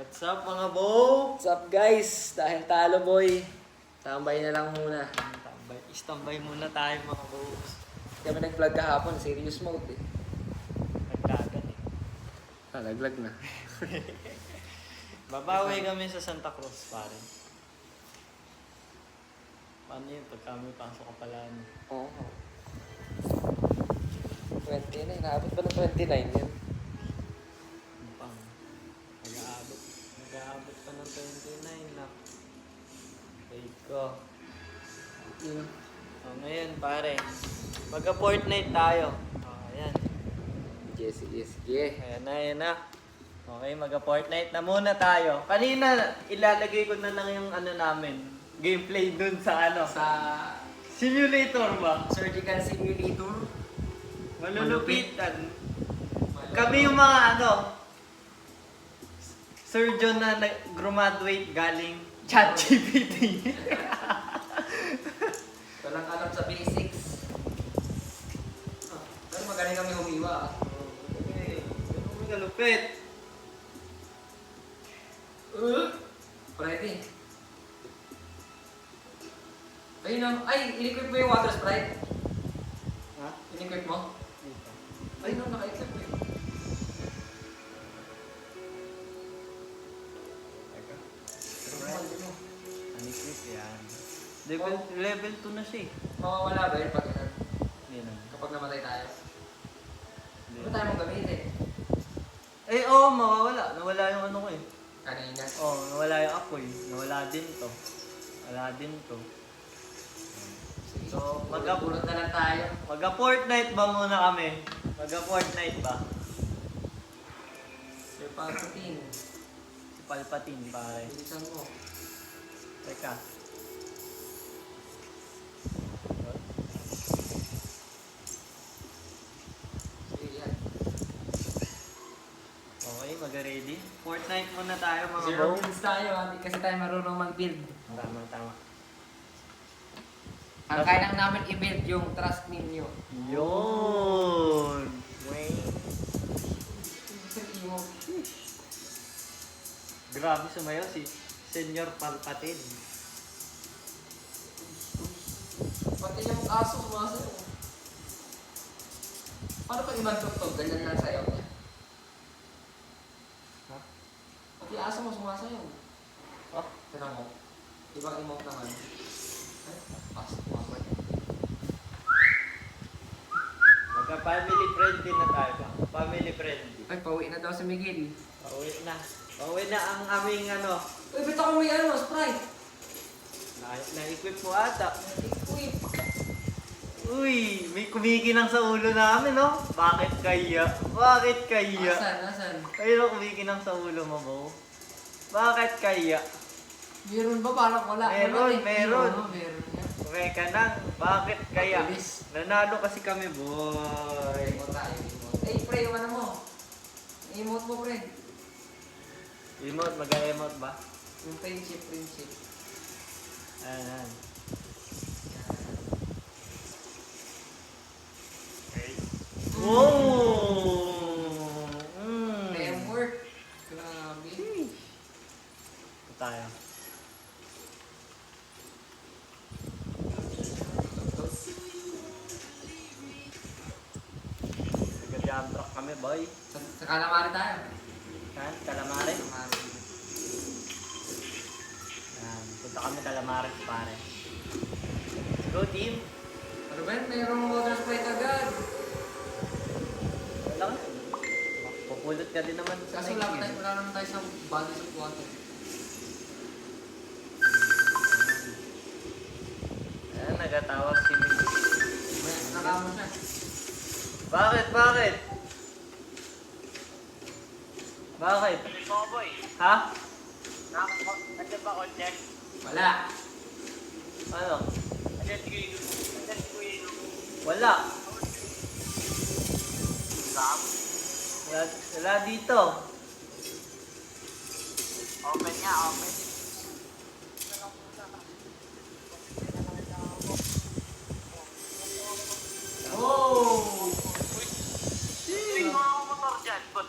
What's up mga bo? What's up guys? Dahil talo boy, tambay na lang muna. Istambay muna tayo mga bo. Kami nag-vlog kahapon, serious mode eh. Nagdagan eh. Nalaglag na. Babawi kami sa Santa Cruz pare. Paano yun pag kami pasok ka pala? Oo. 29, naabot ba ng 29 yan? Ano pang? Nag-aabot pa ng 29 na. Wait ko. Yun. Ngayon pare, magka-Fortnite tayo. Ayan. Sige. Ayan na. Okay, magka-Fortnite na muna tayo. Kanina, ilalagay ko na lang yung ano namin. Gameplay dun sa ano. Sa Simulator ba? Surgical Simulator. Malulupitan. Kami yung mga ano, surgeon na graduate galing ChatGPT. Walang alam sa basics. Pero magaling kami humiwa ah. Okay, ganun mo kalupit. Ready? Ayun na. Ay, in-equip mo yung water sprite? Ha? In-equip mo? Ay, no, naka-equip mo yun. Teka. Ano? Anikip yan. Level 2 na siya eh. Mawawala ba yun pag ganun? Hindi naman. Kapag namatay tayo? Hindi. Ano tayo mong gamitin? Eh, oo, mawawala. Nawala yung ano ko eh. Kanina. Oo, nawala yung apoy. Nawala din to. Wala din to. So, Pulot na lang tayo. Magka-Fortnite ba muna kami? Magka-Fortnite ba? Sir Palpatine. Si Palpatine pare. Bilisan mo. Teka. Sige yan. Okay, mag-ready. Fortnite muna tayo mga Zero bro. builds tayo hindi kasi tayo marunong mag-build. Tama. Ang kaya lang namin i-build yung trust ninyo. Yun! Wait. Grabe sumayaw si Senyor Palpatine. Pati yung aso sumasayaw. Paano pag ibang tugtog? Ganyan lang sayaw niya. Ha? Pati aso mo sumasayaw. Oh, Tignan mo. Ibang emote naman. Ay, aso sumasayaw. magka-family friendly na tayo ba? Family friendly. Ay, pauwi na daw si Miguel. Pauwi na. Pauwi na ang aming ano. Uy, bita ko may ano, Sprite. Na-equip mo ata. Uy, Uy, may kumikinang sa ulo namin, no? Bakit kaya? Bakit kaya? asan? Ayun, kumikinang sa ulo mo, Bo. Bakit kaya? Meron ba? Parang wala. Meron. Meron yan. Okay ka na. Bakit kaya? Mabilis. Nanalo kasi kami, boy. Emote tayo, emote. Ay, pre, yung ano mo? Emote mo, pre. Emote, mag-emote ba? Yung friendship. Ayan. Wow! Teamwork. Grabe. Ito tayo. Nag-jump rock kami, boy. Sa calamari tayo. Yan, Calamari. Calamari. Yan, punta kami Calamari, pare. Let's go, team. Ano ba yun? Mayroong water sprite agad. Wala ka. Pupulot ka din naman. Kaso wala naman tayo sa bodies of water. Ayan, nagatawag si Mili. May nakamo siya. Bakit? Bakit? boy. Ha? Nandiyan ba konti? Wala. Ano? Nandiyan si Kuya. Wala. Sam? Wala dito. Open nga, open. Oh! Tingnan mo ako motor dyan, but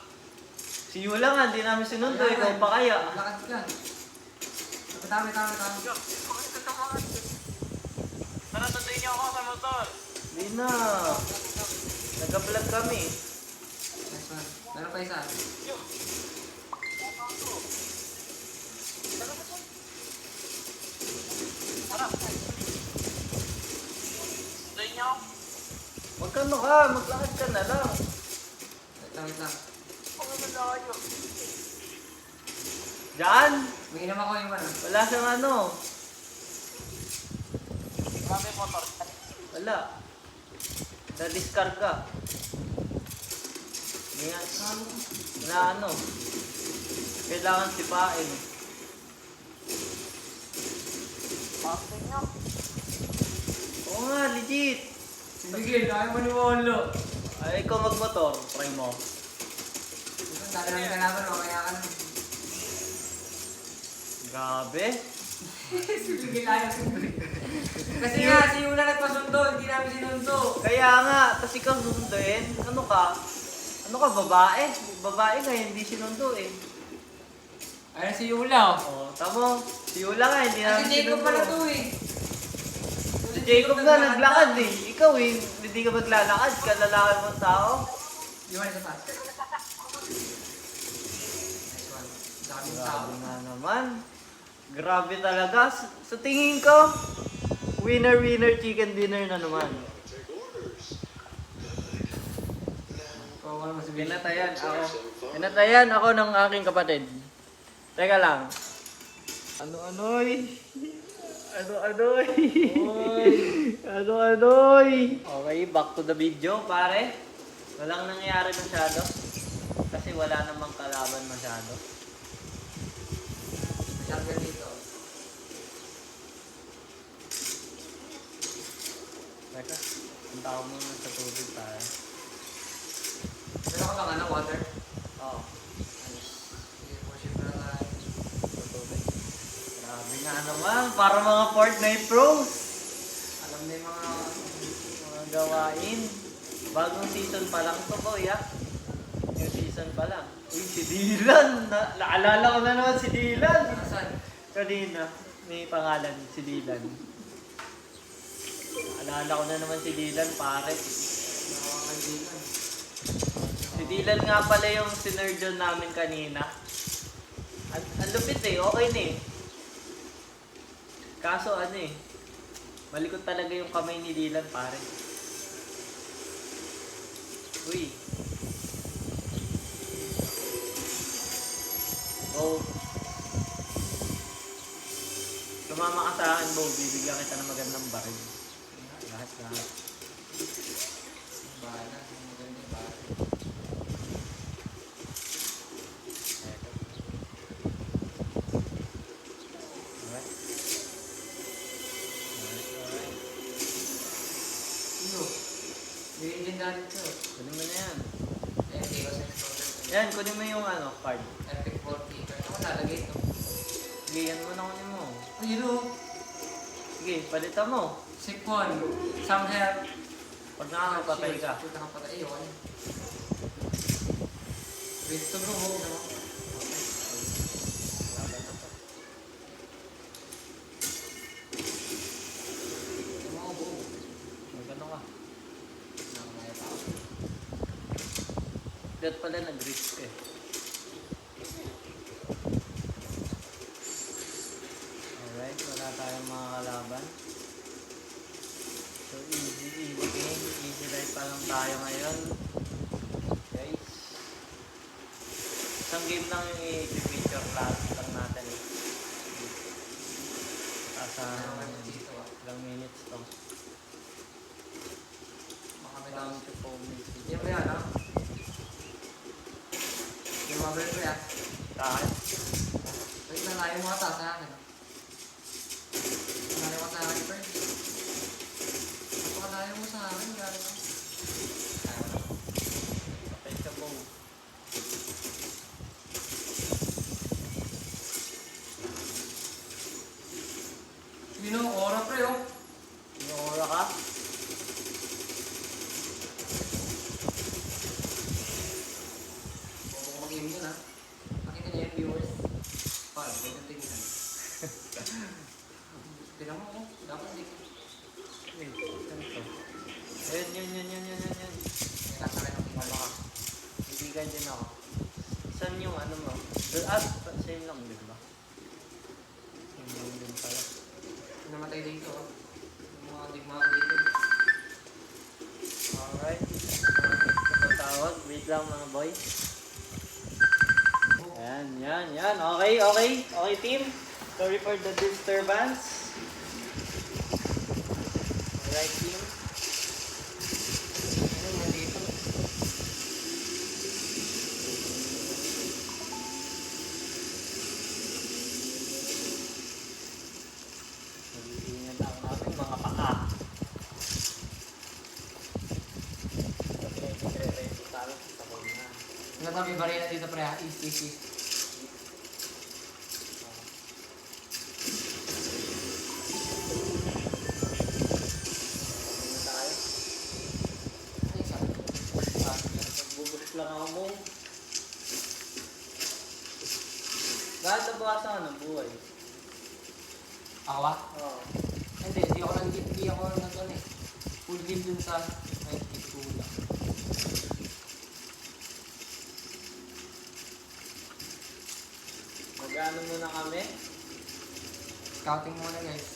Si Yula nga, hindi namin sinundo. Ikaw pa kaya? Lakad ka. Tama. Yo, bakit ito mga? Tara, tuntuin niyo ako sa motor. Hindi na. Nag-vlog kami. Nice one. Meron pa isa. Yo. Tara. Tuntuin niyo ako. Magkano ka? Maglakad ka na lang. Wait lang. Huwag naman na kayo. Diyan? May inom ako yung ano. Wala siyang ano. Grabe motor. Wala. Na-discard ka. Hindi nga. Na ano. Kailangan sipain. Bakit niyo? Oo nga, legit. Sige, kaya mo ni Wolo. Ay, ikaw magmotor. Try mo. Dati namin kalaban, mamaya ka na. Grabe. Sige, layo. Kasi nga, si Yula nagpasundo, hindi namin sinundo. Kaya nga, tapos ikaw susunduin. Ano ka? Ano ka, babae? Babae nga, hindi sinundo eh. Ayun si Yula. Oo, tamo. Si Yula nga, hindi Si namin Jacob sinundo. pala to eh. Si Jacob nga, naglakad eh. Ikaw eh, hindi ka maglalakad. Kalalakad mo tao. Yun, isa pa. Nice one. Daming tao. Grabe nga naman. Grabe talaga. Sa tingin ko, winner chicken dinner na naman. Kawawa naman si Billy. Pinatayan ako ng aking kapatid. Teka lang. Ano-anoy? Ano-anoy? Ano-anoy? Okay, back to the video, pare. Walang nangyari masyado. Kasi wala namang kalaban masyado. Masyadong dito. Teka, punta ako muna sa tubig tayo. Meron ka bang ano, water? Oo, Sige, worship na tayo. sa tubig. Grabe nga naman, para mga Fortnite pros. Alam na yung mga... Mga gawain. Bagong season pa lang to, boy, ah. New season pa lang. Uy, si Dylan! Naalala ko na naman si Dylan! Nasaan? Kanina, may pangalan, si Dylan. Naalala ko na naman si Dylan, pare. Nakakaibigan. Si Dylan nga pala yung sinerjon namin kanina. Ang lupit eh, okay na eh. Kaso ano eh, malikot talaga yung kamay ni Dylan, pare. Uy. Oh. Sumama ka sa akin, Bo. Bibigyan kita ng magandang baril. Lahat. Bahala. Maganda yung bahala. Alright. Iyo. May engine natin ito. Kunin mo na yan. Ayan, Chaos Explorer. Yan, kunin mo yung ano, card. Epic 40. Pero ako nalagay ito. Sige, yan mo na kunin mo. Ayun o. Sige, palitan mo. Sipon. Some help. Pag nakakapatay ka. Shoot, nakapatay. Ayun. Wait to bro. Huwag naman. Yung mga buo. Magano ka. Nakamaya pa ako. Dahil pala nag-risk eh. Alright, wala tayong mga kalaban. So easy game, easy life pa lang tayo ngayon. Guys. Isang game lang yung i-picture lang natin. Asa Dito ah. ilang minutes to. Baka may Down tao. to 4 minutes. Yan ba yan, ha? Yung mga brand ko yan. Kahit. Wait lang, layo mo ata sa akin. Layo mo sa akin, friend. Napakalayo mo sa akin, gano'n. Ayaw na. Patay ka po. Sino? Ora, pre, oh. Sinura ka? Huwag ko mag-game dun, ha? Tignan mo, oh. Dapat di. Wait, saan to? Ayun. Nakasakit ang mama ka. Ibigan din ako. Saan yung ano mo? Same lang, di ba? Same lang din pala. Namatay dito, oh. Yung mga digmaan dito. Alright. Tawag. Wait lang mga boy. Yan. Okay team. Sorry for the disturbance. Alright team. Ano mo dito? Mag-iingat ako namin mga paka. Ready tayo sa kanya. Ano kami barila dito pre ha? East. Ano tayo? Ano yung sabi? Nagbubulis lang ako mo. Bakit nabawasan ka ng buhay? Ako ba? Oo. Hindi ako nag ano eh. Full game dun sa 92 lang. Mag-ano muna kami? Scouting muna guys.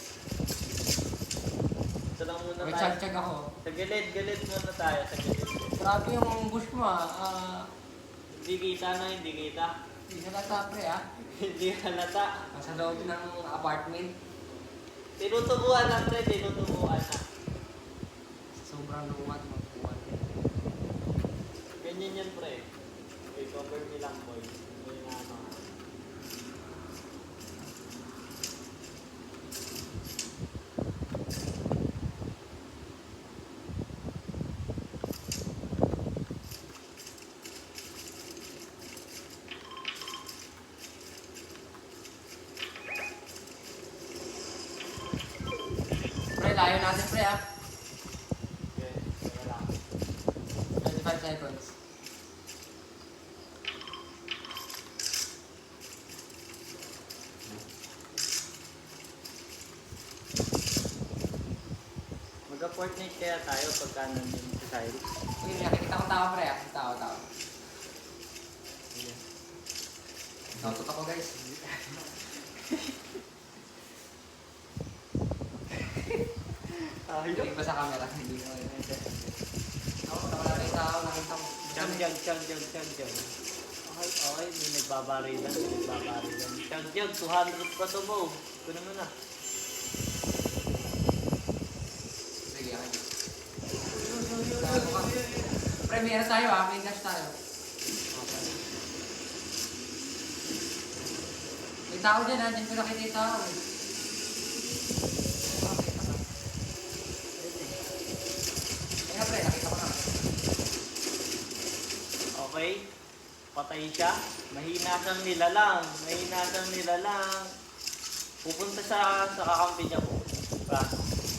Ito lang muna May tayo. check ako. Sa gilid muna tayo. Sa gilid. Grabe yung bush mo ah. Hindi kita. Hindi halata pre ha. Hindi halata. Nasa loob ng apartment. Tinutubuan lang tayo. Tinutubuan na. Sobrang luwat magpuan. Ganyan yan pre. Okay, cover me lang boy. May na ano. Pre, layo natin pre ha. Okay, kaya lang. 25 seconds. Mag-Fortnite kaya tayo pagka nandun si Cyrus. Uy, nakikita ko tao pre ha. Tao. Nautot ako guys. Hindi ba sa camera? Hindi ko. Ako, nakita yung tao, nakita ko. Chag. Okay, may nagbabarilan. Chag, 200 pa to mo. Kunin mo na. Sige, akin. Pre, may ano tayo ha? May dash tayo. Okay. May tao dyan ha? Diyan ko nakita yung tao eh. Ayun na pre, nakita ko na. Okay. Patay siya. Mahina siyang nilalang. Pupunta sa kakampi niya po.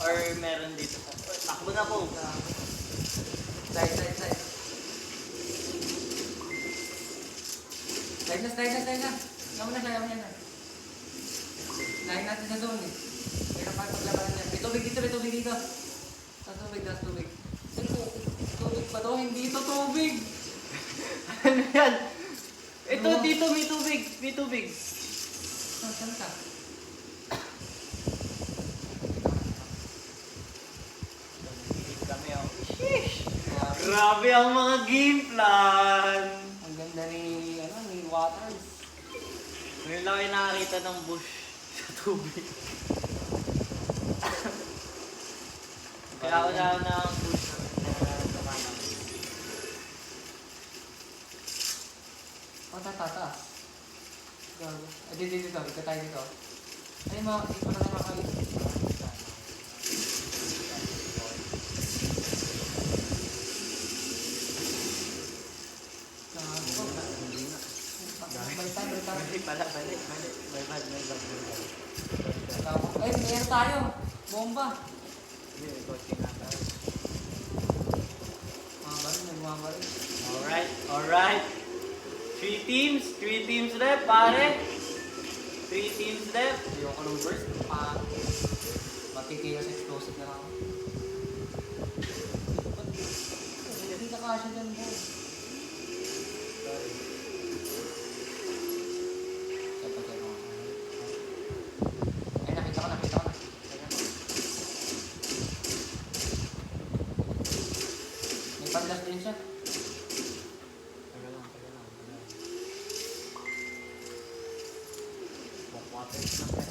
Or meron dito. Takbo na po. Slide. Slide na. Yaman na siya na. Slide natin sa zone eh. Kaya pa paglabanan niya. May tubig dito. Tas tubig. Tubig pa to, hindi ito tubig. Ano yan? Ito, dito may tubig. Saan ka? Kami oh. Grabe ang mga game plan. Ang ganda ni Waters. Ngayon lang kayo nakakita ng bush sa tubig. Kaya ako na ang bush sa kanan. Tatas. Gago. Dito. Ika tayo dito. Ay, hindi ko na nakakalit. Gago. Balik. Balik. May bad. Gago. Ay, mayroon tayo. Bomba. Hindi, coaching na tayo. Mga baril. Alright. 3 teams left, pare. 3 teams left. Ayoko ng burst. Matikilos explosive na lang ako. Hindi ka kasya dyan mo. Sorry. Ay, nakita ko na. May pandas din siya. Taga lang. Bukwater na pre.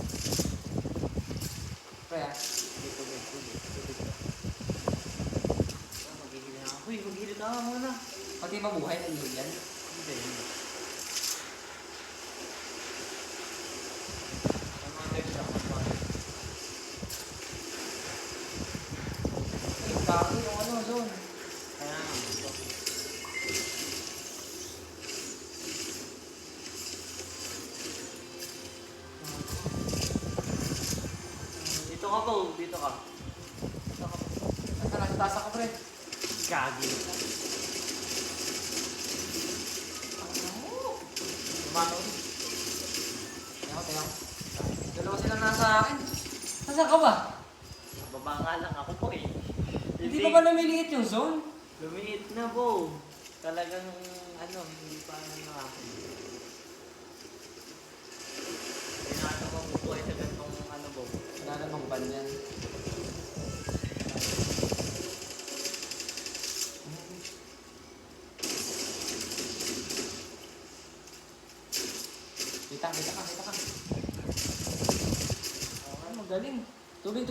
Pre ah. Tubig. Maghihili na ako. Uy, maghihili na ako muna. Pati mabuhay na yun yan. Hindi. Ang mga text siya, Ay, bago yung ano, zone. kaya nga. Dito ka po, dito ka. Nasa taas ako, pre. Gagi. Lumano. Tayo. Dalawa silang nasa akin. Nasaan ka ba? Baba nga lang ako po eh. Hindi pa ba lumiliit yung zone? Lumiit na po. Talagang ano, hindi pa ano ako. Pinaka ko buhay sa gantong ano po. Wala namang ban yan. Kita ka. Okay, magaling. Tubig.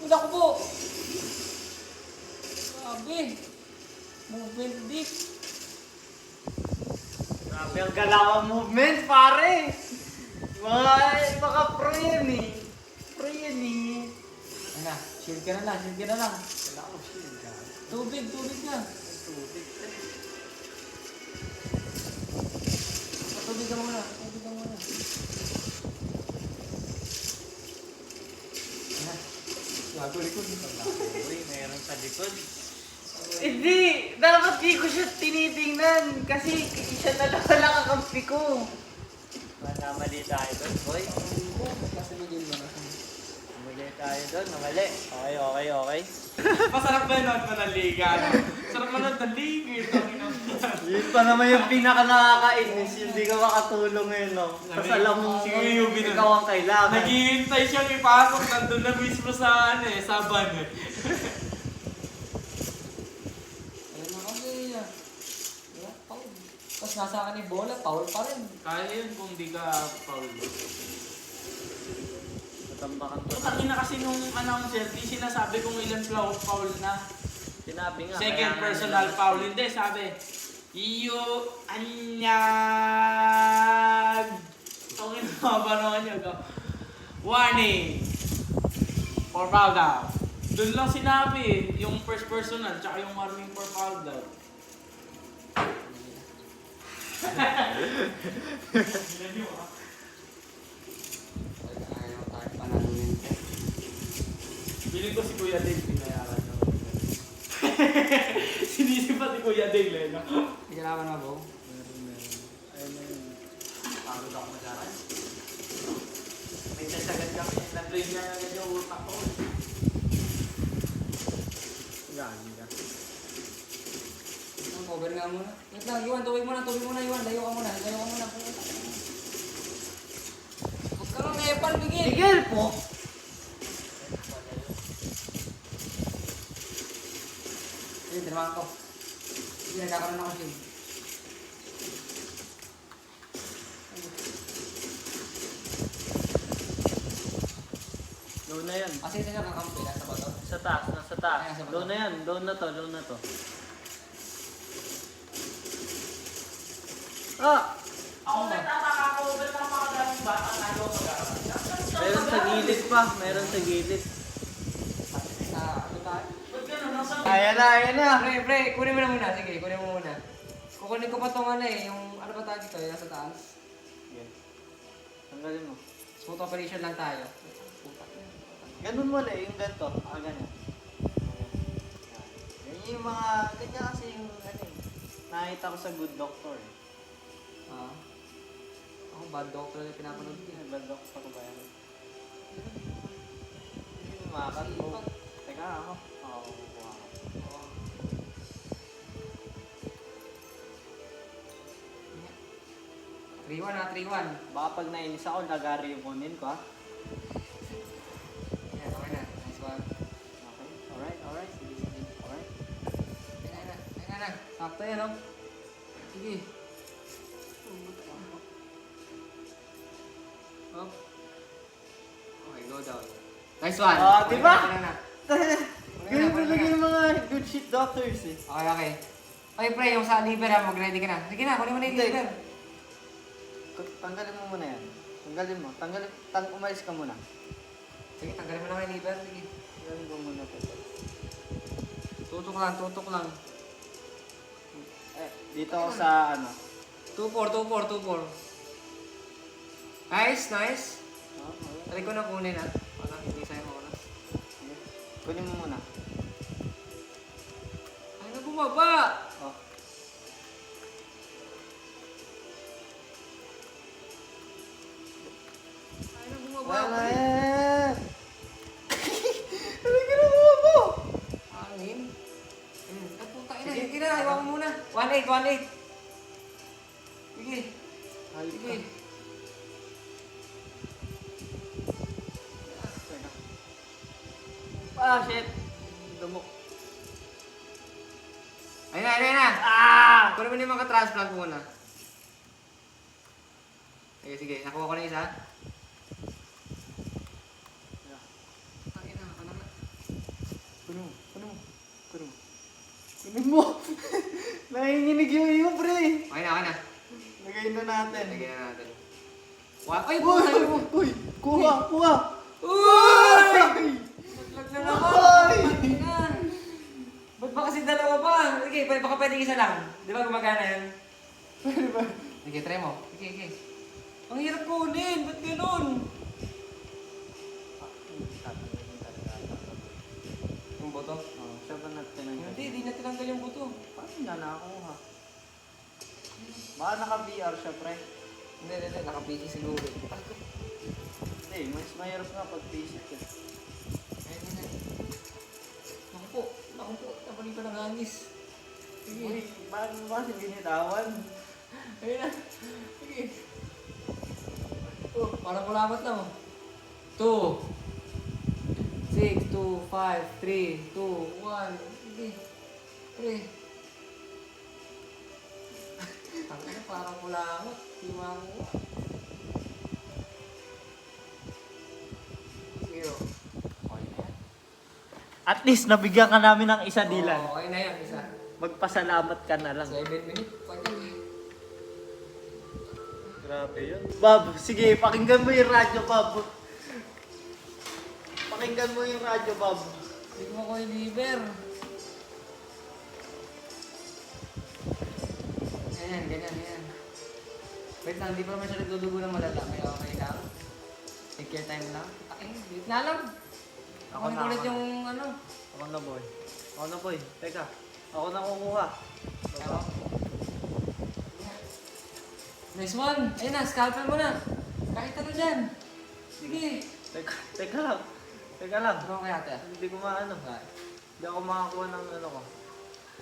Wala ko po. Grabe. Movement deep. Grabe ang galawang movement, pare! Baka pro yan eh. Pro yan eh. Ano na, shield ka na lang. Wala ko shield ka. Tubig na. Tubig. Tubig ka muna. Ano? Gago likod. Uy, mayroon sa likod. Hindi! Dapat di ko siya tinitingnan kasi siya na lang kakampi ko. Mali tayo doon, boy. Kasi bigyan mo na. Mali tayo doon, mali. Okay. Masarap ba yun ng liga? Sarap manood ng liga. Yun pa naman yung pinaka nakakainis, yung di ka makatulong ngayon, no? Tapos alam mo, Si Yubi na. ikaw ang kailangan. Naghihintay siyang ipasok. Nandun na mismo sa sa van. Ayun na kasi. Foul. Tapos nasa akin yung bola, foul pa rin. Kaya yun kung di ka foul. Natambakan to. Putang ina kasi nung announcer, di sinasabi kung ilan foul na. Sinabi nga. Second kaya- personal foul. Hindi, sabi. Iyo, anyag. Ang ina ba naman yun? Warning. For foul daw. Doon lang sinabi yung first personal, tsaka yung warning for foul daw. Ayaw tayo panalunin ko. Piling ko si Kuya Dale, pinayaran niya. Sinisipat ni Kuya Dale, eh, no? Hindi ka naman mabaw. Ayun na yun. Pagod ako mag-aral. May sasagad kami, na-drain na agad yung utak ko. Gagi ka. Ang cover nga muna. Wait lang, Iwan, tubig muna, Iwan. Layo ka muna. Huwag ka nga ngepal, bigil. Miguel po! Sige, tinamaan ko. Sige, nagkakaroon ako shield. Doon na yan. Kasi ito na kakampi, nasa bato. Sa taas, nasa taas. Ayan, sa baba. Doon na yan, doon na to. Ah! Ako nagtataka ko, ba't ang mga daming bata tayo mag-aral? Meron sa gilid pa, meron sa gilid. Ano tayo? Ba't gano'n? Nasa Ayan na. Pre, kunin mo na muna. Sige, kunin mo muna. Kukunin ko pa itong ano eh, yung ano ba tayo dito, yung nasa taas. Yan. Tanggalin mo. Smooth operation lang tayo. Ganun mo lang, yung ganito. Ganyan. Yan yung mga, ganyan kasi yung ano eh. Nakita ko sa Good Doctor eh. Ah. Ako, bad doctor na pinapanood ko. Naglandok ako ba yan? Hindi mo makakat mo. Teka ako. Oo, kukuha ko. Oo. 3-1 ha, 3-1. Baka pag nainis ako, lagari yung kunin ko ha. Yan, okay na. Nice one. Okay, alright. Sige. Alright. Ayun na. Sakto yan, oh. Sige. Up. Okay, go down. Nice one. Ah, di ba? Pwede na. Ganun talaga yung mga good shit doctors eh. Okay. Okay, pre, yung sa liver ha, mag-ready ka na. Sige na, kunin mo na yung Hindi. liver. Tanggalin mo muna yan. Umalis ka muna. Sige, tanggalin mo lang yung liver. Sige. Tanggalin ko muna ito. Tutok lang. Dito ako sa ano. 2-4. Nice. Okay. Try ko na kunin ha. Para hindi sayang oras. Sige. Kunin mo muna. Ay na bumaba! Oh. Ay na bumaba! Wala yan. Ano ginagawa mo? Hangin? Puta ina, Sige. sige na, iwan mo muna. 1-8. Sige. Halika. Sige. Ah, shit. Dumok. Ayun na. Ah! Kunin mo na yung mga transplant muna. Sige. Nakuha ko na isa. Ay na, ano na. Kunin mo. Nanginginig yung iyo, pre. Okay na. Lagay na natin. Lagyan na natin. Ay, Uy! puta mo! Uy! Kuha! Uy! Naglag na naman! Ay! Ay na. Ba't ba kasi dalawa pa? Sige, baka pwede isa lang. Di ba gumagana yan? Pwede ba? Sige, try mo. Sige. Ang hirap kunin! Ba't ganun? Yung buto? Oh, siya ba natin ang Hindi na tinanggal yung buto. Paano nga nakakuha? Baka naka-VR siya, pre. Hindi. Naka-PC siguro. Hindi, mas mahirap nga pag basic eh. Ayun. Naku po. Napali pa ng hangis. Sige. Uy, paano ba si binitawan? Ayun na. Sige. Oh, parang kulamat lang oh. 2 6, 2, 5, 3, 2, 1. Sige. 3. Tangina, parang kulamat. Di makuha. Sige oh. Okay na yan. At least nabigyan ka namin ng isa, Dylan. Oo, okay na yan. Isa. Magpasalamat ka na lang. 7 minutes. Pwede. Grabe yun. Bob, sige, pakinggan mo yung radyo, Bob. Pakinggan mo yung radyo, Bob. Hindi mo ko yung liver. Ganyan. Wait lang, hindi pa naman siya nagdudugo ng malala. Kaya okay lang. Take your time lang. Wait na lang. Ako Ako na, ulit ako yung ano. Ako na, boy. Teka, ako na kukuha. Ako. Nice one. Ayun na, scalpel mo na. Kahit ano dyan. Sige. Teka lang. Ano kaya ate? Hindi ko maano. Hindi ako makakuha ng ano ko.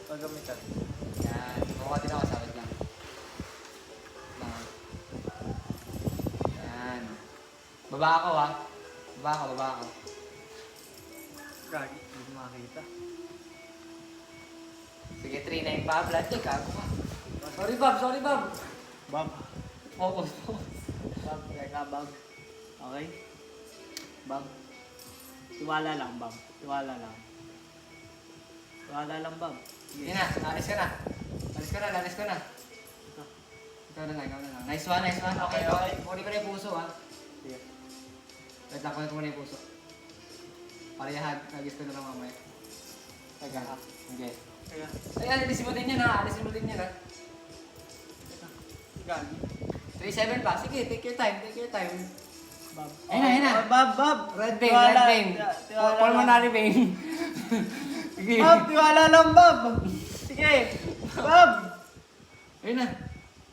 Pagamitan. Yan. Kukuha din ako. Sabit lang. Yan. Baba ako ha. Baba ako. Gagi, hindi ko makakita. Sige, 3-9 pa. Blood check ha. Sorry Bob. Bob. Focus. Bob, teka, Bob. Okay? Bob. Tiwala lang, Bob. Tiwala lang, Bob. Sige na, alis ka na. Ikaw na lang. Nice one. Okay. Kunin ko na yung puso ha. Sige. Wait lang, kunin ko muna yung puso. Para hagis ko na lang mamaya. Teka. Okay. Teka. Ay, alisin mo din yan ha. Gagi. 3-7 pa. Sige, take your time. Bob. Ayun na. Bob. Red vein. Tiwala Pulmonary vein. Sige. Bob, tiwala lang, Bob. Sige. Bob. Ayun na.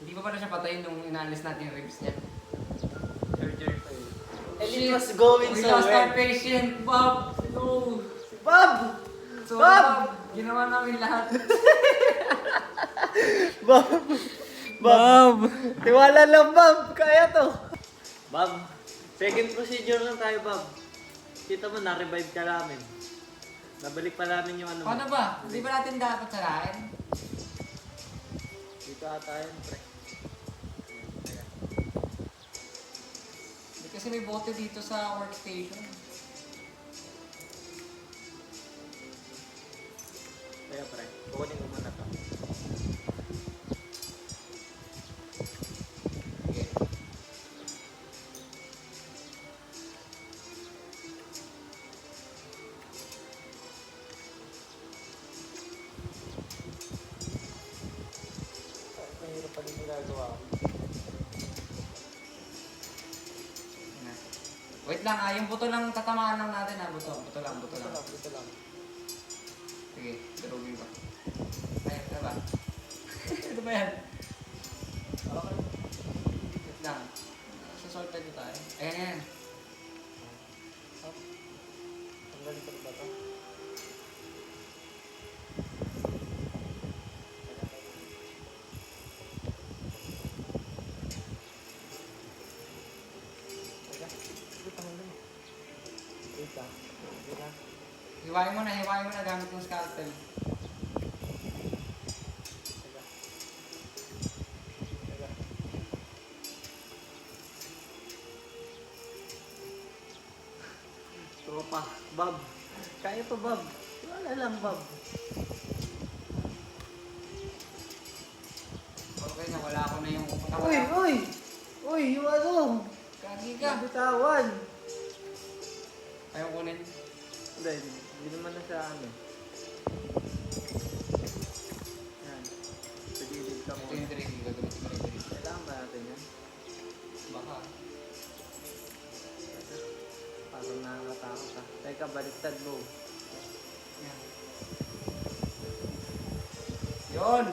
Hindi pa pala siya patayin nung inaalis natin yung ribs niya. Surgery pa yun. And it Shit. was going We so lost our well. patient, Bob! No! Bob! So, Bob! Bob, ginawa namin lahat. Bob! Bob! Tiwala lang, Bob! Kaya to! Bob, second procedure lang tayo, Bob. Kita mo, na-revive ka namin. Nabalik pa namin yung ano mo. Paano ba? Hindi ba natin dapat sarain? Dito ata yun, pre. Hindi kasi may bote dito sa workstation. Kaya, pre. Kukunin ko muna to. Sige. Mahirap pa rin ginagawa ko. Yun na. Wait lang yung buto lang tatamaan lang natin buto. Buto lang. Ito lang. Sige, durugin ko. Ay, ano ba? Ano ba yan? Okay. Wait lang. Sasolta dito tayo. Ayan. Tanggalin ko ba ito? Hiwain mo na gamit ng scalpel. Tropa, Bob. Kaya to, Bob. Wala lang, Bob. Okay na, wala ako na yung katawan. Uy, yung ano? Kagi ka. Bitawan. Ayaw kunin. Hindi naman na siya ano. Yan. Pagilid ka Ito mo. yung dressing. Gagamitin ko na yung dressing. Kailangan ba natin yan? Baka. Parang nakakatakot ka. Teka, baliktad mo. Yan. Yun!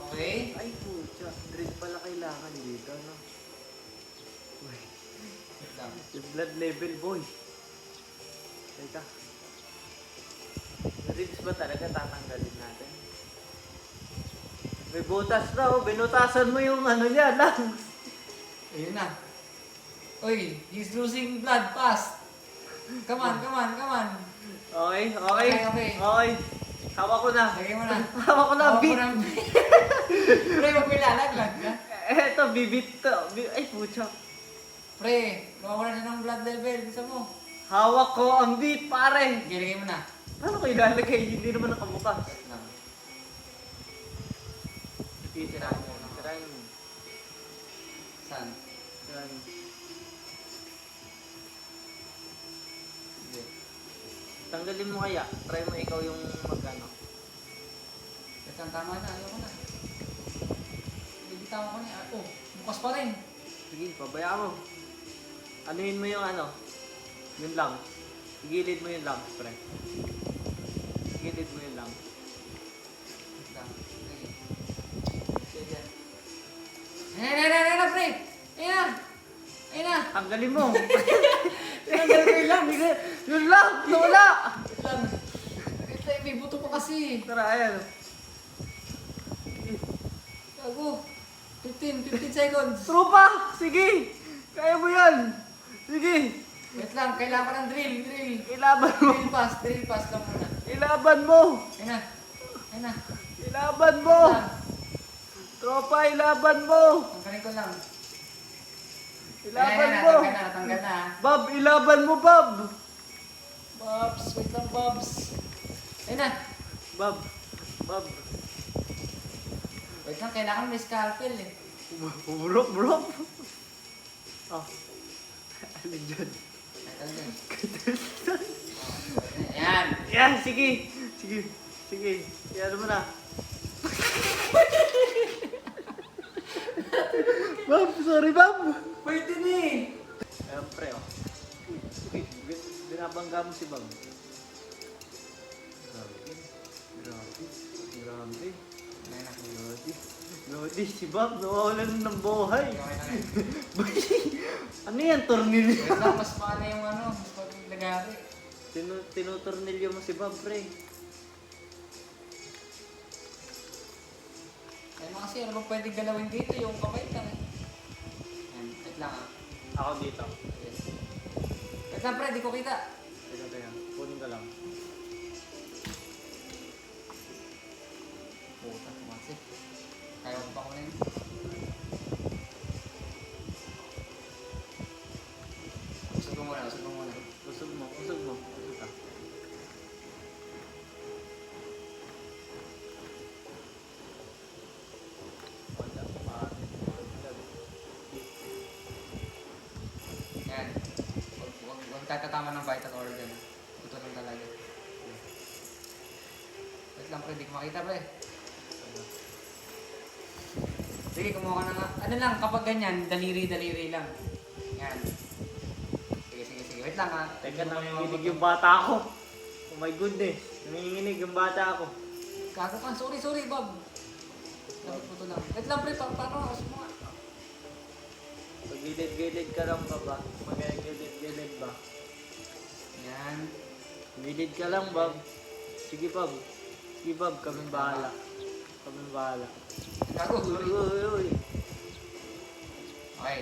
Okay? Ay, pucha. Drill pala kailangan dito, no? Uy. Wait lang. Yung blood level, boy. Teka. Ribs ba talaga tatanggalin natin? May butas na, oh. Binutasan mo yung ano niya, lungs. Ayun na. Uy, he's losing blood fast. Come on. Okay. Okay. Hawak ko na. Lagay mo na. Hawak ko na, beat. Pre, wag mo ilalaglag ka. Eto, bibit to. Ay, pucha. Pre, nawawala na ng blood level. Gusto mo? Hawak ko ang beat, pare. Sige, lagay mo na. Paano ko ilalagay? Hindi naman nakabukas. Wait lang. Tirahin mo. Tirahin mo. Saan? Tirahin mo. Sige. Tanggalin mo kaya. Try mo ikaw yung magano. Wait lang, tama na. Ayaw ko na. Bigitaw ko niya. Oh, bukas pa rin. Sige, pabaya mo. Anuhin mo yung ano. Yun lang. Igilid mo yung lang, pre. Igilid mo yung lang. Wait lang. Sige. Sige. Ayan, pre! Ayan na! Tanggalin mo. Tanggalin mo yung lang. Yun lang. Wala. Wait lang. May buto pa kasi. Tara, ayan. Gago. 15 seconds. Tropa! Sige! Kaya mo yan! Sige! Wait lang, kailangan ko ng drill. Ilaban mo! Drill pass lang muna. Ilaban mo! Ayun na. Ilaban mo! Wait lang. Tropa, ilaban mo! Tanggalin ko lang. Ilaban Ayan, mo! Tanggal na. Bob, ilaban mo, Bob! Bobs, wait lang, Bobs. Ayun na. Bob. Wait lang, kailangan may scalpel eh. Bro. Oh. Alin dyan? Ayan. Yan, sige. Yan mo na. Bob, sorry, Bob. Pwede na eh. Ayan, pre, oh. Uy, binabangga mo si Bob. Grabe. Ayun na. Lodi, si Bob, nawawalan ng buhay. Okay na rin. Ano yan, tornilyo? Kaya na, mas paano yung ano, mas paglagari. Tinutornilyo mo si Bob, pre. Kaya na kasi, ano bang pwedeng galawin dito? Yung kamay lang eh. Yan, wait lang ah. Ako dito. Yes. Wait lang pre, di ko kita. Teka. Kunin ka lang. Puta, kumasip. Kaya mo pa ko na yun. Usap mo muna, usap mo muna. Usog mo. Usog ka. Yan. Huwag tatatama ng vital organ. Ito lang talaga. Wait lang pre, di ko makita pre. Sige, kumuha ka na nga. Ano lang, kapag ganyan, daliri-daliri lang. Yan. Sige. Wait lang ha. Teka, nanginginig yung bata ko. Oh my goodness. Nanginginig yung bata ko. Gago ka. Sorry, Bob. Dapat po ito lang. Wait lang pre, paano? Aso mo nga. Pagilid-gilid ka lang ba? Magagilid-gilid ba? Yan. Gilid ka lang, Bob. Sige, Bob. Sige, Bob. Kami bahala. Gago, sorry. Uy. Okay.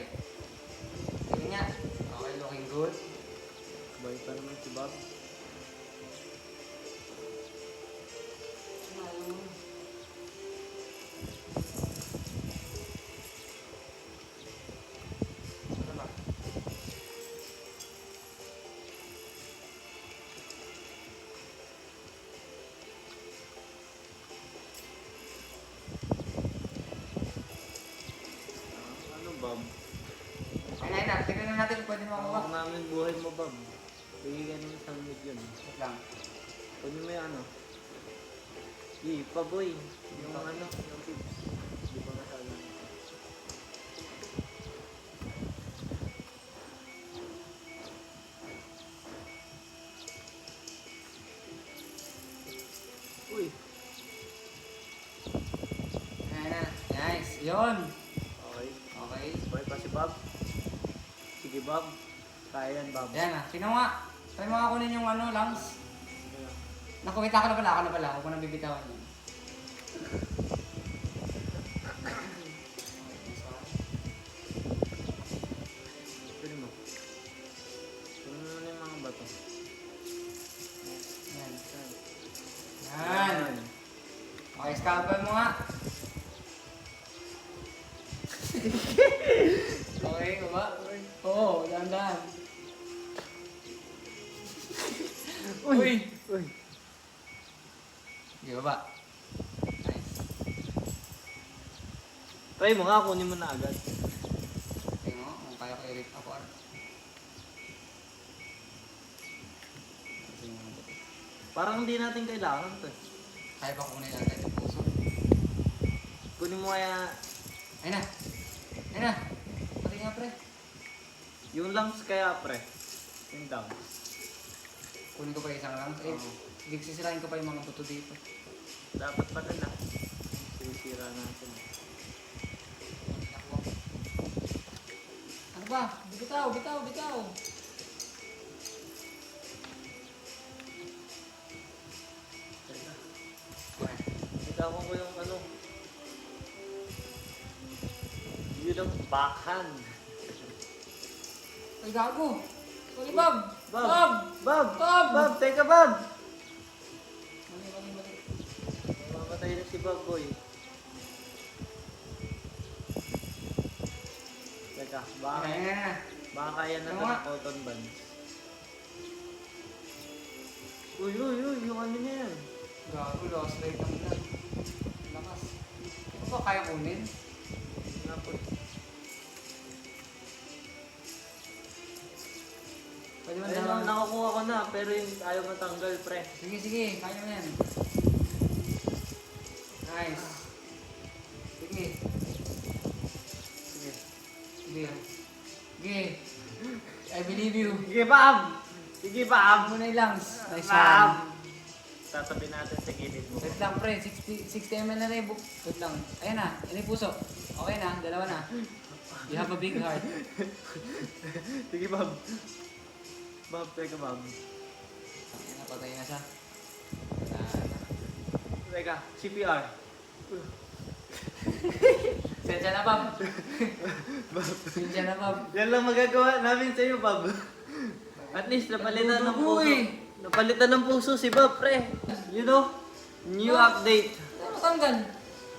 Sige nga. Okay, looking good. Boy pa naman si Bob. Ano ba? Ano, Bob? Ayun na. Tignan na natin kung pwede mo makuha. Hawak namin buhay mo, Bob. Bigyan mo isang milyon. Wait lang. Kunin mo yung ano. Di, pa boy. Yung ano, yung tips. Di ba masabi? Uy. Ayun na. Nice. Yun. Okay. Okay. Boy pa si Bob. Sige, Bob. Kaya yan, Bob. Yan na. Sino nga? Try mo nga kunin yung ano, lungs. Nakumita ka na pala, ako na pala. Huwag mo nang bibitawan yun. Pwede mo. Kunin mo na yung mga bato. Yan. Yan. Okay, scalpel mo nga. Okay, baba. Oo, dahan-dahan. Uy! Uy. Sige, baba. Nice. Try mo nga, kunin mo na agad. Tingnan mo, kung kaya ko i-rip ako. Parang hindi natin kailangan to. Kaya pa kunin agad yung puso. Kunin mo kaya Ayun na. Ayun na. Pati nga, pre. yung lungs kaya, pre. Yung lungs. Kunin ko pa isang lang. Eh, sisirain ko pa yung mga buto dito. Dapat pala na. Sinisira natin. Ano ba? Bitaw. Okay. Nagkakon ko yung ano. Yun ang backhand. Ay, gago. Sorry, Bob. Bob! Teka, Bob! Mali. Mamatay na si Bob, boy. Teka, Ayun na. baka kaya na Ano ito nga? ng cotton buds. Uy, yung ano na yan. Gago, lost light lang lang. Lakas. Ano ba kaya kunin? Nga po. Pwede mo Ayun lang, na. nakakuha ko na, pero yung ayaw matanggal, pre. Sige. Kaya mo yan. Nice. Sige. I believe you. Sige, Bob! Ako muna yung lungs. Nice Bob! one. Tatabi natin sa gilid mo. Wait lang, pre. 60 ml na rin. Wait lang. Ayan na. Yan yung puso. Okay na. Dalawa na. You have a big heart. Sige, Bob. Bob, teka, Bob. Ayan na, patay na siya. Wala na. Teka, CPR. Sensya na, Bob. Sensya na, Bob. Yan lang magagawa namin sa'yo, Bob. At least, napalitan ng Dugo, puso. eh. Napalitan ng puso si Bob, pre. You know? New update. Ano matanggal?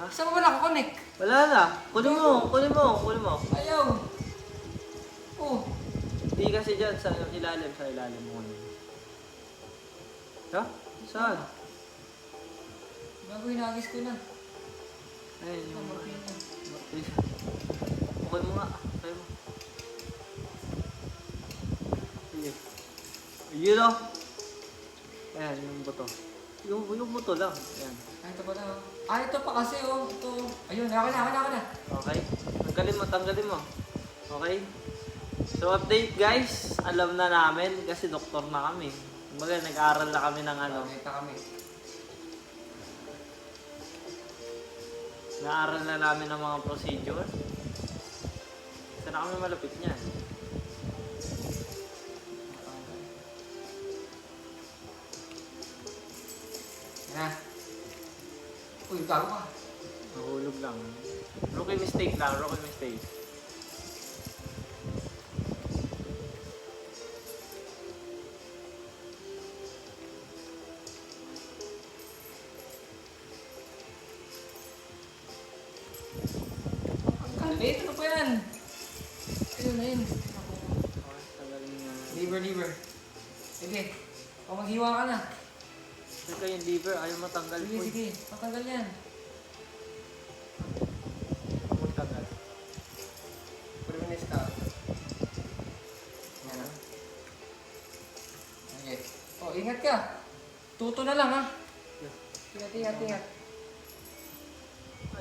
Ha? Saan mo ba nakakonect? Wala na. Kunin mo, kunin mo, kunin mo. Ayaw. Oh. Di kasi dyan, sa ilalim mo. Ha? Saan? Bago inagis ko na. Ayun, Ang yung... martilyo. Okay mo nga. Okay mo. Sige. Yun o. Ayan, yung buto. Yung buto lang. Ayan. Ay, ito pala. Ah, ito pa kasi, oh. Ito. Ayun, ako na. Okay? Tanggalin mo. Okay? So update guys, alam na namin kasi doktor na kami. Kumbaga nag-aaral na kami ng ano. Nakita kami. Naaral na namin ng mga procedure. Saan na kami malapit niyan? Yan na. Uy, gago ka. Nahulog lang. Rookie mistake lang, rookie mistake. Ang galit. Ano pa yan? Ayun na yun. Okay, tagalin nga. Liver. Sige. O maghiwa ka na. Teka yung liver, ayaw matanggal po. Sige. Patanggal yan. Matanggal. Prunes ka. Yan na. Okay. O, ingat ka. Tuto na lang, ha? Ingat.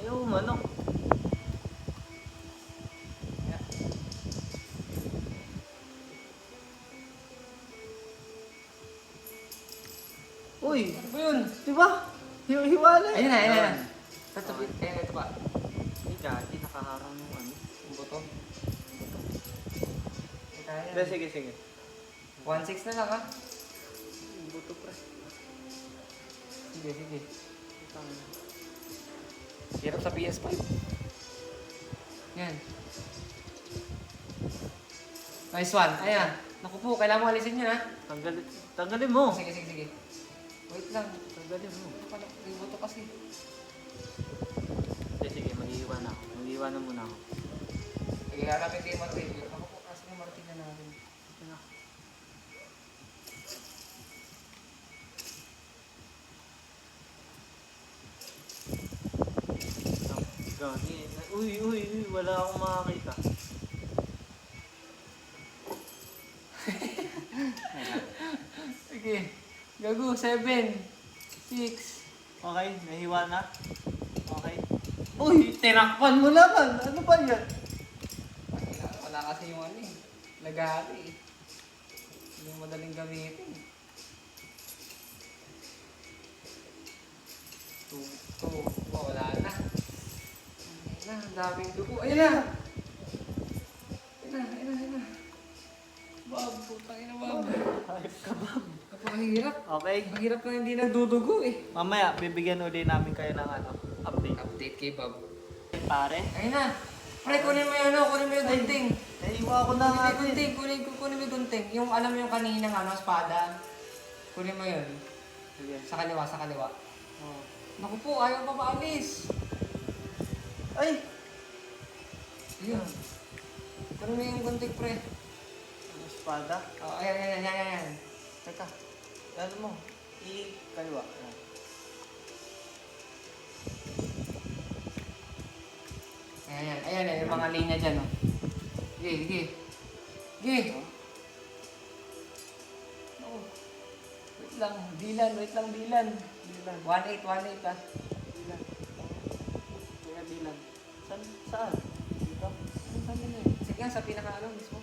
Ayaw manok. Uy, Ano ba yun? di ba? Hiwala. Ayun na. Tatabi. Ayun, ito pa. Ay, gagi, nakaharang yung ano. Ang buto. Hindi, sige. 1.6 na lang, ha? Yung buto pre. Sige. Hirap sa PS5. Yan. Nice one. Ayan. Naku po, kailangan mo alisin yun, ha? Tanggalin mo. Sige. Wait lang. Tanggalin mo. Ano pala? May buto kasi. Sige, mag-iwan ako. Mag-iwan na muna ako. Sige, hanapin ko yung martilyo. Naku po, kasi yung martilyo natin. Gagi. Uy, wala akong makakita. Sige. Gago, 7, 6. Okay, nahiwa na. Okay. Uy, tinakpan mo naman. Ano ba yan? Wala kasi yung ano eh. Lagari eh. Yung madaling gamitin. Two. Oh, wala na. Ayun na, ang daming dugo. Ayun na! Bob, putang ina, Bob. Hype ka ba? Napakahirap. Okay. Mahirap na hindi nagdudugo eh. Mamaya, bibigyan ulit namin kayo ng ano, update. Update kay Bob. Pare. Ayun na. Pre, kunin mo yung kunin mo yung gunting. Nahiwa ko na nga. Kunin mo yung gunting. Yung alam mo yung kaninang ano, espada. Kunin mo yun. Sige. Sa kaliwa. Oh. Naku po, ayaw pa maalis. Ay! Ayun. Kunin mo yung gunting, pre. Ano, espada? Oh, ayan. Teka. Ano mo? I-kaliwa. Ayan. Ayan, yung mga linya dyan, oh. Sige. Oh. Wait lang, dilan. 1.8 ah. Dilan. Saan? Dito? Ano sabi niya? Sige nga, sa pinaka mismo.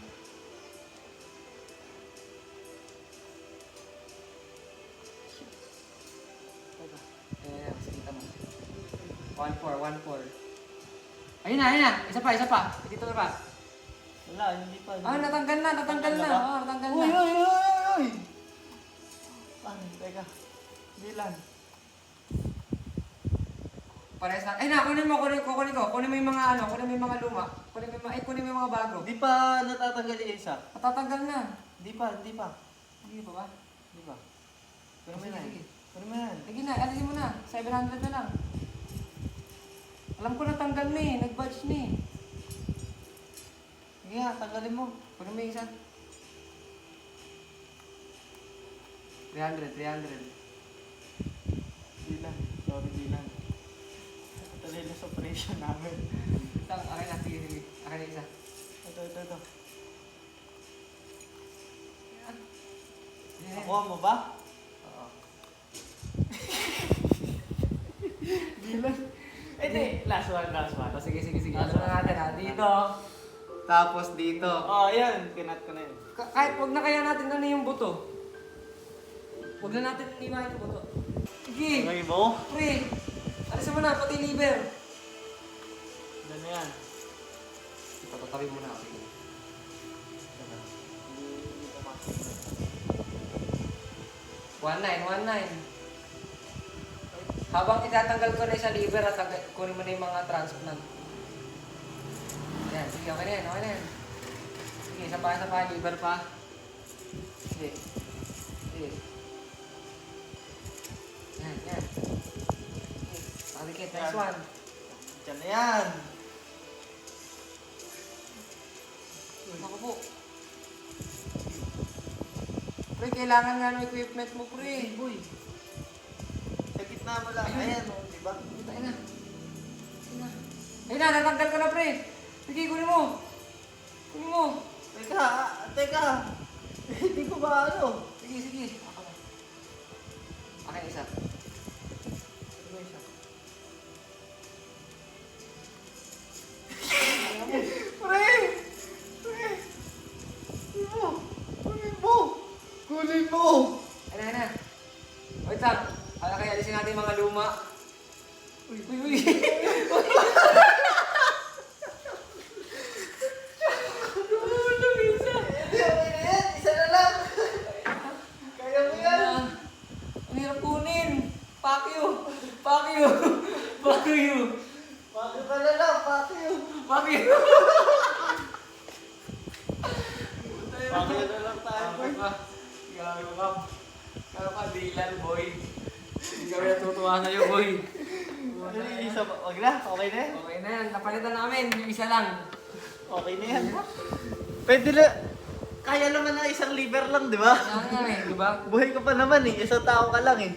1-4. Ayun na. Isa pa. Dito na pa. Wala, hindi pa. Ah, natanggal na. Natanggal na Oo, ba? natanggal Uy, na. uy! Ano, teka. Hindi lang. Parehas na. Ay na, kunin mo. Kunin mo yung mga ano, kunin mo yung mga luma. Kunin mo yung mga bago. Hindi pa natatanggal yung isa. Matatanggal na. Hindi pa. Hindi pa ba? Hindi pa. Kunin mo Sige, yan. sige. Kunin mo yan. Sige na, alisin mo na. 700 na lang. Alam ko natanggal na eh. Nag-budge na eh. Sige nga, tanggalin mo. Kunin mo yung isa. 300. Hindi lang. Sorry, hindi lang. Tuloy na sa operation namin. Akin na, sige. Akin na isa. Ito. Yan. Nakuha mo ba? Oo. Hindi lang. Hindi. Last one. Oh, sige. Ano na natin ha? Dito. Tapos dito. Oh, yan. Kinat ko na yun. Kahit wag na kaya natin ano yung buto. Wag na natin iwain yung buto. Sige. Okay mo? Pre. Alisin mo na, pati liver. Ano na yan? Patatabi mo na. Sige. 19. Habang itatanggal ko na yung sa liver at kunin mo na yung mga transplant. Yan, sige, okay na yan. Sige, isa pa, liver pa. Sige. Yan. Sige, pakadikit, next Yan. one. Diyan na yan. Ako po. Pre, kailangan nga ng equipment mo, pre. Boy. Sa gitna mo lang. Ayan, oh, di ba? Ayun na, natanggal ko na, pre. Sige, kunin mo. Teka. Hindi ko ba ano? Sige. Akin isa. Pre! Kunin mo! Ayun na. Wait lang. Kaya alisin natin yung mga luma. Uy. Hindi, okay na yan. Isa na lang. Kaya mo yan. Ang hirap kunin. Fuck you. Bakit ka na lang? Pati yun. Bakit Bakit na lang tayo, boy? Gago ka. Gago ka, dilan, boy. Hindi kami natutuwa sa'yo, boy. Ano yung isa pa? Wag na, okay na yan. Okay na yan. Napalitan namin. Yung isa lang. Okay na yan. Pwede na. Kaya naman ng isang liver lang, di ba? Kaya nga eh, di ba? Buhay ka pa naman eh. Isang tao ka lang eh.